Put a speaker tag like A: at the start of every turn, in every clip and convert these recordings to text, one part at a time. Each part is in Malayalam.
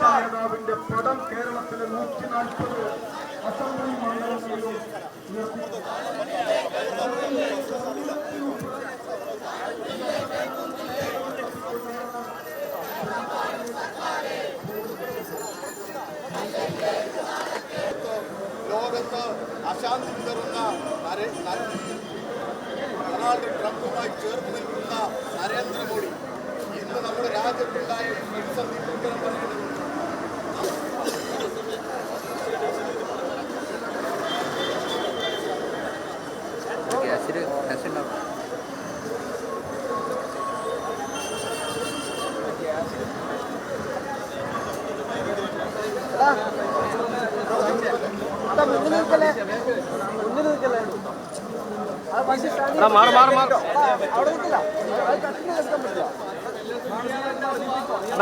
A: നേതാവിന്റെ പടം കേരളത്തിലെ 140 അസംബ്ലി മണ്ഡലങ്ങളിലും
B: ലോകത്ത് അശാന്തി വിതറുന്ന ഡൊണാൾഡ് ട്രംപുമായി ചേർന്ന് നിൽക്കുന്ന നരേന്ദ്രമോദി ഇന്ന് നമ്മുടെ രാജ്യത്തുണ്ടായ പ്രതിസന്ധിക്ക് ഉത്തരം പറയുന്നത്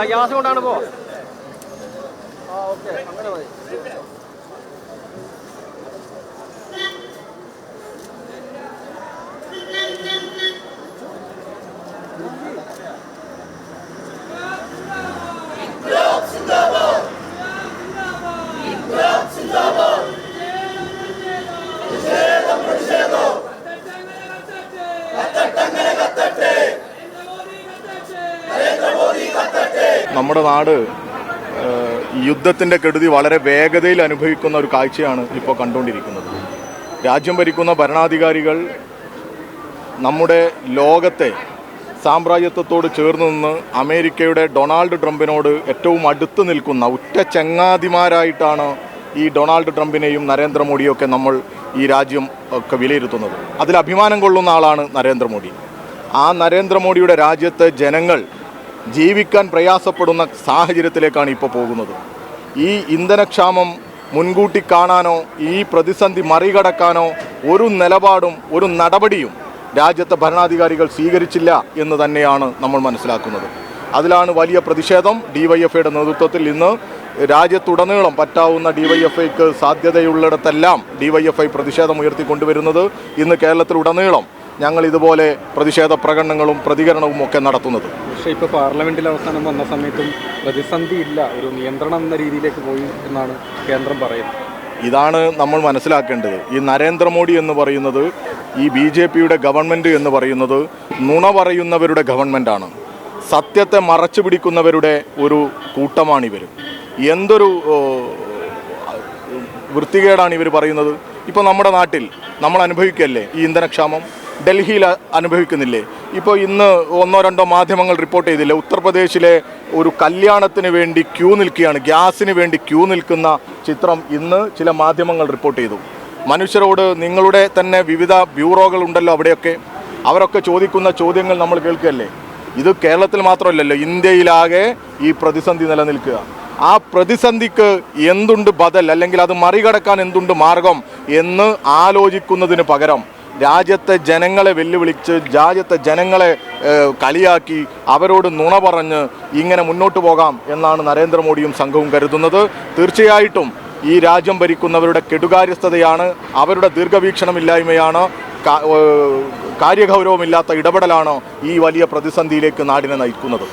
C: ഗ്യാസ് കൊണ്ടാണ് പോ.
D: നമ്മുടെ നാട് യുദ്ധത്തിൻ്റെ കെടുതി വളരെ വേഗതയിൽ അനുഭവിക്കുന്ന ഒരു കാഴ്ചയാണ് ഇപ്പോൾ കണ്ടുകൊണ്ടിരിക്കുന്നത്. രാജ്യം ഭരിക്കുന്ന ഭരണാധികാരികൾ നമ്മുടെ ലോകത്തെ സാമ്രാജ്യത്വത്തോട് ചേർന്ന് നിന്ന് അമേരിക്കയുടെ ഡൊണാൾഡ് ട്രംപിനോട് ഏറ്റവും അടുത്ത് നിൽക്കുന്ന ഉറ്റ ചങ്ങാതിമാരായിട്ടാണ് ഈ ഡൊണാൾഡ് ട്രംപിനെയും നരേന്ദ്രമോദിയൊക്കെ നമ്മൾ ഈ രാജ്യം ഒക്കെ വിലയിരുത്തുന്നത്. അതിൽ അഭിമാനം കൊള്ളുന്ന ആളാണ് നരേന്ദ്രമോദി. ആ നരേന്ദ്രമോദിയുടെ രാജ്യത്തെ ജനങ്ങൾ ജീവിക്കാൻ പ്രയാസപ്പെടുന്ന സാഹചര്യത്തിലേക്കാണ് ഇപ്പോൾ പോകുന്നത്. ഈ ഇന്ധനക്ഷാമം മുൻകൂട്ടി കാണാനോ ഈ പ്രതിസന്ധി മറികടക്കാനോ ഒരു നിലപാടും ഒരു നടപടിയും രാജ്യത്തെ ഭരണാധികാരികൾ സ്വീകരിച്ചില്ല എന്ന് തന്നെയാണ് നമ്മൾ മനസ്സിലാക്കുന്നത്. അതിലാണ് വലിയ പ്രതിഷേധം DYFIയുടെ നേതൃത്വത്തിൽ ഇന്ന് രാജ്യത്തുടനീളം പറ്റാവുന്ന DYFIക്ക് സാധ്യതയുള്ളിടത്തെല്ലാം DYFI പ്രതിഷേധം ഉയർത്തിക്കൊണ്ടുവരുന്നത്. ഇന്ന് കേരളത്തിലുടനീളം ഞങ്ങൾ ഇതുപോലെ പ്രതിഷേധ പ്രകടനങ്ങളും പ്രതികരണവും ഒക്കെ നടത്തുന്നത്.
C: പക്ഷേ ഇപ്പോൾ പാർലമെൻറ്റിൽ അവസാനം വന്ന സമയത്തും പ്രതിസന്ധി ഇല്ല, ഒരു നിയന്ത്രണം എന്ന രീതിയിലേക്ക് പോയി എന്നാണ് കേന്ദ്രം പറയുന്നത്.
D: ഇതാണ് നമ്മൾ മനസ്സിലാക്കേണ്ടത്. ഈ നരേന്ദ്രമോദി എന്ന് പറയുന്നത്, ഈ BJPയുടെ ഗവൺമെൻറ് എന്ന് പറയുന്നത് നുണ പറയുന്നവരുടെ ഗവൺമെൻറ്റാണ്. സത്യത്തെ മറച്ചു പിടിക്കുന്നവരുടെ ഒരു കൂട്ടമാണിവർ. എന്തൊരു വൃത്തികേടാണ് ഇവർ പറയുന്നത്. ഇപ്പോൾ നമ്മുടെ നാട്ടിൽ നമ്മൾ അനുഭവിക്കല്ലേ ഈ ഇന്ധനക്ഷാമം, ഡൽഹിയിൽ അനുഭവിക്കുന്നില്ലേ? ഇപ്പോൾ ഇന്ന് 1-2 മാധ്യമങ്ങൾ റിപ്പോർട്ട് ചെയ്തില്ലേ, ഉത്തർപ്രദേശിലെ ഒരു കല്യാണത്തിന് വേണ്ടി ക്യൂ നിൽക്കുകയാണ്, ഗ്യാസിന് വേണ്ടി ക്യൂ നിൽക്കുന്ന ചിത്രം ഇന്ന് ചില മാധ്യമങ്ങൾ റിപ്പോർട്ട് ചെയ്തു. മനുഷ്യരോട് നിങ്ങളുടെ തന്നെ വിവിധ ബ്യൂറോകൾ ഉണ്ടല്ലോ അവിടെയൊക്കെ, അവരൊക്കെ ചോദിക്കുന്ന ചോദ്യങ്ങൾ നമ്മൾ കേൾക്കുകയല്ലേ. ഇത് കേരളത്തിൽ മാത്രമല്ലല്ലോ, ഇന്ത്യയിലാകെ ഈ പ്രതിസന്ധി നിലനിൽക്കുക. ആ പ്രതിസന്ധിക്ക് എന്തുണ്ട് ബദൽ, അല്ലെങ്കിൽ അത് മറികടക്കാൻ എന്തുണ്ട് മാർഗം എന്ന് ആലോചിക്കുന്നതിന് പകരം രാജ്യത്തെ ജനങ്ങളെ വെല്ലുവിളിച്ച്, രാജ്യത്തെ ജനങ്ങളെ കളിയാക്കി, അവരോട് നുണ പറഞ്ഞ് ഇങ്ങനെ മുന്നോട്ട് പോകാം എന്നാണ് നരേന്ദ്രമോദിയും സംഘവും കരുതുന്നത്. തീർച്ചയായിട്ടും ഈ രാജ്യം ഭരിക്കുന്നവരുടെ കെടുകാര്യസ്ഥതയാണ്, അവരുടെ ദീർഘവീക്ഷണമില്ലായ്മയാണ്, കാര്യഗൗരവമില്ലാത്ത ഇടപെടലാണ് ഈ വലിയ പ്രതിസന്ധിയിലേക്ക് നാടിനെ നയിക്കുന്നത്.